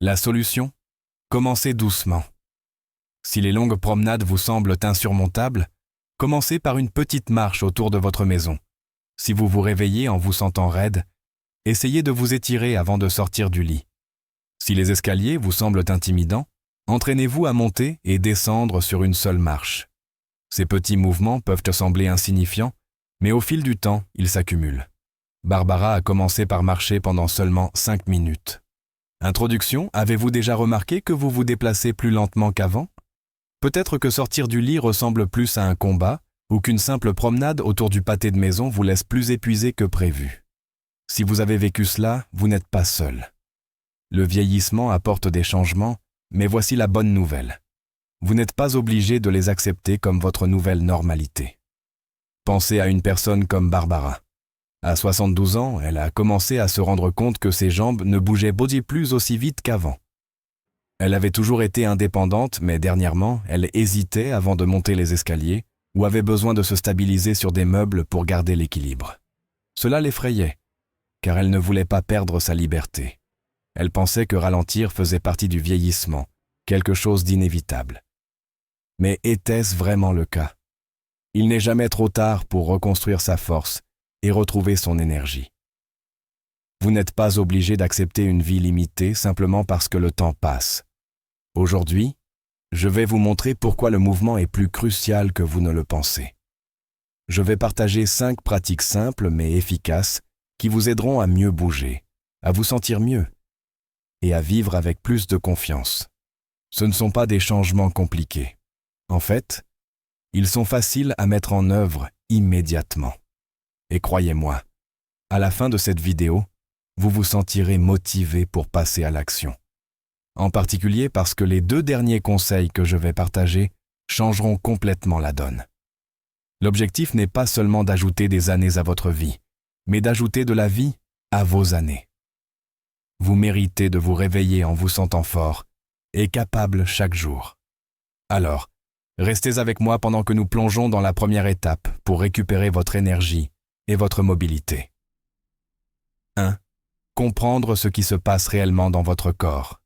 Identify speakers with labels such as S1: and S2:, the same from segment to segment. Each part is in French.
S1: La solution? Commencez doucement. Si les longues promenades vous semblent insurmontables, commencez par une petite marche autour de votre maison. Si vous vous réveillez en vous sentant raide, essayez de vous étirer avant de sortir du lit. Si les escaliers vous semblent intimidants, entraînez-vous à monter et descendre sur une seule marche. Ces petits mouvements peuvent te sembler insignifiants, mais au fil du temps, ils s'accumulent. Barbara a commencé par marcher pendant seulement 5 minutes. Introduction, avez-vous déjà remarqué que vous vous déplacez plus lentement qu'avant? Peut-être que sortir du lit ressemble plus à un combat ou qu'une simple promenade autour du pâté de maison vous laisse plus épuisé que prévu. Si vous avez vécu cela, vous n'êtes pas seul. Le vieillissement apporte des changements, mais voici la bonne nouvelle. Vous n'êtes pas obligé de les accepter comme votre nouvelle normalité. Pensez à une personne comme Barbara. À 72 ans, elle a commencé à se rendre compte que ses jambes ne bougeaient plus aussi vite qu'avant. Elle avait toujours été indépendante, mais dernièrement, elle hésitait avant de monter les escaliers ou avait besoin de se stabiliser sur des meubles pour garder l'équilibre. Cela l'effrayait, car elle ne voulait pas perdre sa liberté. Elle pensait que ralentir faisait partie du vieillissement, quelque chose d'inévitable. Mais était-ce vraiment le cas? Il n'est jamais trop tard pour reconstruire sa force et retrouver son énergie. Vous n'êtes pas obligé d'accepter une vie limitée simplement parce que le temps passe. Aujourd'hui, je vais vous montrer pourquoi le mouvement est plus crucial que vous ne le pensez. Je vais partager 5 pratiques simples mais efficaces qui vous aideront à mieux bouger, à vous sentir mieux et à vivre avec plus de confiance. Ce ne sont pas des changements compliqués. En fait, ils sont faciles à mettre en œuvre immédiatement. Et croyez-moi, à la fin de cette vidéo, vous vous sentirez motivé pour passer à l'action. En particulier parce que les 2 derniers conseils que je vais partager changeront complètement la donne. L'objectif n'est pas seulement d'ajouter des années à votre vie, mais d'ajouter de la vie à vos années. Vous méritez de vous réveiller en vous sentant fort et capable chaque jour. Alors, restez avec moi pendant que nous plongeons dans la première étape pour récupérer votre énergie et votre mobilité. 1. Comprendre ce qui se passe réellement dans votre corps.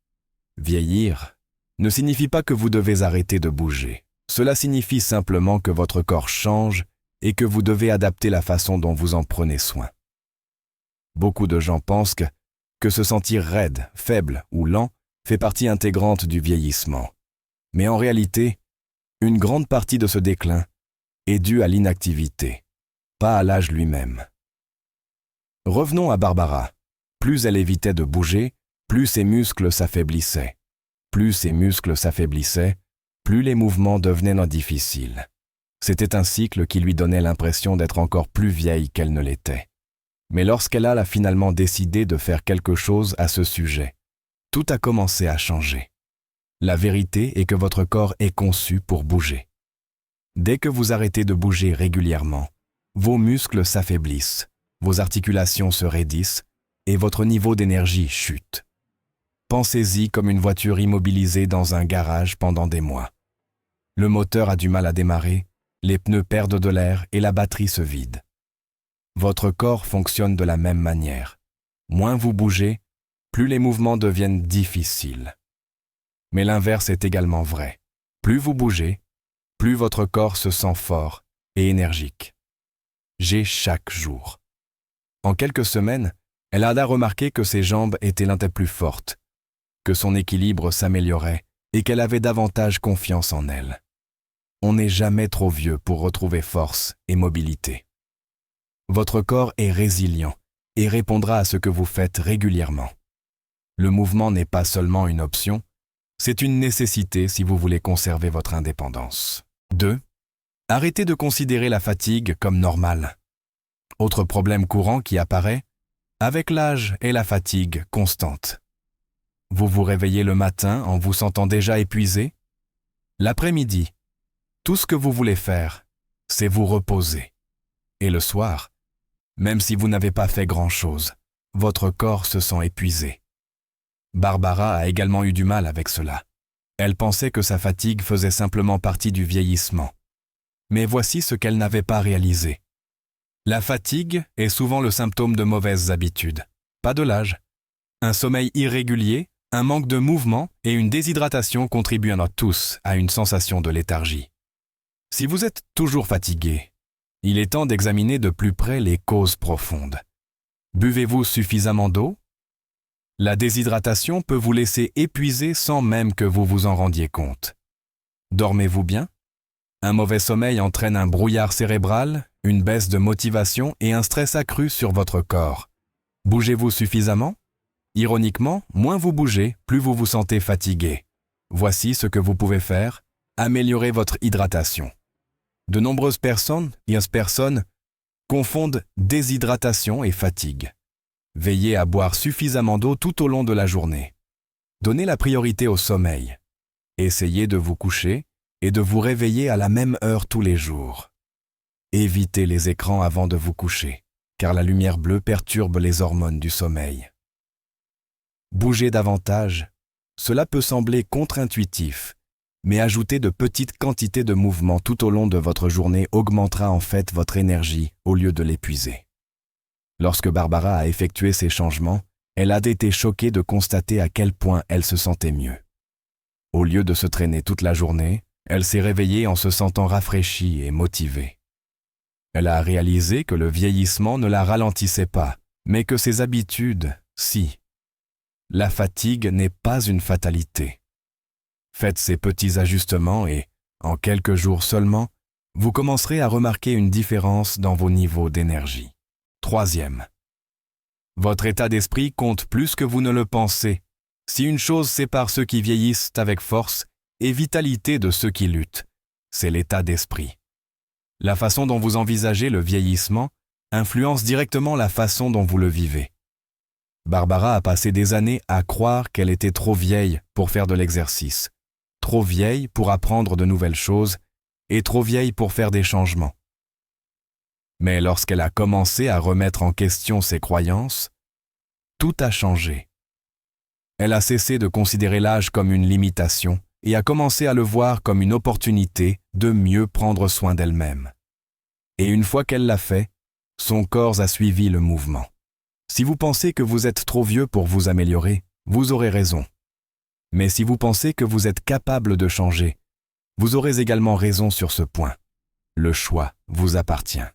S1: Vieillir ne signifie pas que vous devez arrêter de bouger. Cela signifie simplement que votre corps change et que vous devez adapter la façon dont vous en prenez soin. Beaucoup de gens pensent que se sentir raide, faible ou lent fait partie intégrante du vieillissement. Mais en réalité, une grande partie de ce déclin est due à l'inactivité, pas à l'âge lui-même. Revenons à Barbara. Plus elle évitait de bouger, plus ses muscles s'affaiblissaient. Plus ses muscles s'affaiblissaient, plus les mouvements devenaient difficiles. C'était un cycle qui lui donnait l'impression d'être encore plus vieille qu'elle ne l'était. Mais lorsqu'elle a finalement décidé de faire quelque chose à ce sujet, tout a commencé à changer. La vérité est que votre corps est conçu pour bouger. Dès que vous arrêtez de bouger régulièrement, vos muscles s'affaiblissent, vos articulations se raidissent et votre niveau d'énergie chute. Pensez-y comme une voiture immobilisée dans un garage pendant des mois. Le moteur a du mal à démarrer, les pneus perdent de l'air et la batterie se vide. Votre corps fonctionne de la même manière. Moins vous bougez, plus les mouvements deviennent difficiles. Mais l'inverse est également vrai. Plus vous bougez, plus votre corps se sent fort et énergique. J'ai chaque jour. En quelques semaines, elle a remarqué que ses jambes étaient l'un des plus fortes, que son équilibre s'améliorait et qu'elle avait davantage confiance en elle. On n'est jamais trop vieux pour retrouver force et mobilité. Votre corps est résilient et répondra à ce que vous faites régulièrement. Le mouvement n'est pas seulement une option, c'est une nécessité si vous voulez conserver votre indépendance. 2. Arrêtez de considérer la fatigue comme normale. Autre problème courant qui apparaît, avec l'âge et la fatigue constante. Vous vous réveillez le matin en vous sentant déjà épuisé. L'après-midi, tout ce que vous voulez faire, c'est vous reposer. Et le soir, même si vous n'avez pas fait grand-chose, votre corps se sent épuisé. Barbara a également eu du mal avec cela. Elle pensait que sa fatigue faisait simplement partie du vieillissement. Mais voici ce qu'elle n'avait pas réalisé. La fatigue est souvent le symptôme de mauvaises habitudes, pas de l'âge. Un sommeil irrégulier, Un manque de mouvement et une déshydratation contribuent tous à une sensation de léthargie. Si vous êtes toujours fatigué, il est temps d'examiner de plus près les causes profondes. Buvez-vous suffisamment d'eau? La déshydratation peut vous laisser épuisé sans même que vous vous en rendiez compte. Dormez-vous bien? Un mauvais sommeil entraîne un brouillard cérébral, une baisse de motivation et un stress accru sur votre corps. Bougez-vous suffisamment? Ironiquement, moins vous bougez, plus vous vous sentez fatigué. Voici ce que vous pouvez faire: améliorer votre hydratation. De nombreuses personnes confondent déshydratation et fatigue. Veillez à boire suffisamment d'eau tout au long de la journée. Donnez la priorité au sommeil. Essayez de vous coucher et de vous réveiller à la même heure tous les jours. Évitez les écrans avant de vous coucher, car la lumière bleue perturbe les hormones du sommeil. Bougez davantage. Cela peut sembler contre-intuitif, mais ajouter de petites quantités de mouvement tout au long de votre journée augmentera en fait votre énergie au lieu de l'épuiser. Lorsque Barbara a effectué ces changements, elle a été choquée de constater à quel point elle se sentait mieux. Au lieu de se traîner toute la journée, elle s'est réveillée en se sentant rafraîchie et motivée. Elle a réalisé que le vieillissement ne la ralentissait pas, mais que ses habitudes, si. La fatigue n'est pas une fatalité. Faites ces petits ajustements et, en quelques jours seulement, vous commencerez à remarquer une différence dans vos niveaux d'énergie. Troisième. Votre état d'esprit compte plus que vous ne le pensez. Si une chose sépare ceux qui vieillissent avec force et vitalité de ceux qui luttent, c'est l'état d'esprit. La façon dont vous envisagez le vieillissement influence directement la façon dont vous le vivez. Barbara a passé des années à croire qu'elle était trop vieille pour faire de l'exercice, trop vieille pour apprendre de nouvelles choses et trop vieille pour faire des changements. Mais lorsqu'elle a commencé à remettre en question ses croyances, tout a changé. Elle a cessé de considérer l'âge comme une limitation et a commencé à le voir comme une opportunité de mieux prendre soin d'elle-même. Et une fois qu'elle l'a fait, son corps a suivi le mouvement. Si vous pensez que vous êtes trop vieux pour vous améliorer, vous aurez raison. Mais si vous pensez que vous êtes capable de changer, vous aurez également raison sur ce point. Le choix vous appartient.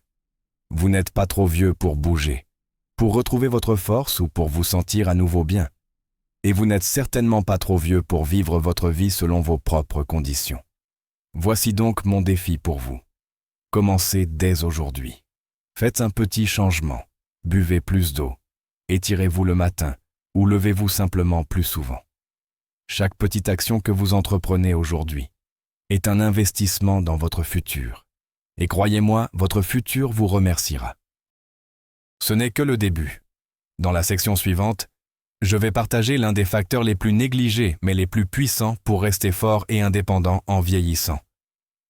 S1: Vous n'êtes pas trop vieux pour bouger, pour retrouver votre force ou pour vous sentir à nouveau bien. Et vous n'êtes certainement pas trop vieux pour vivre votre vie selon vos propres conditions. Voici donc mon défi pour vous. Commencez dès aujourd'hui. Faites un petit changement. Buvez plus d'eau. Étirez-vous le matin ou levez-vous simplement plus souvent. Chaque petite action que vous entreprenez aujourd'hui est un investissement dans votre futur. Et croyez-moi, votre futur vous remerciera. Ce n'est que le début. Dans la section suivante, je vais partager l'un des facteurs les plus négligés mais les plus puissants pour rester fort et indépendant en vieillissant.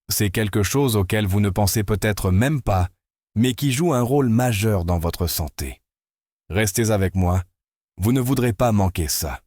S1: C'est quelque chose auquel vous ne pensez peut-être même pas, mais qui joue un rôle majeur dans votre santé. Restez avec moi, vous ne voudrez pas manquer ça.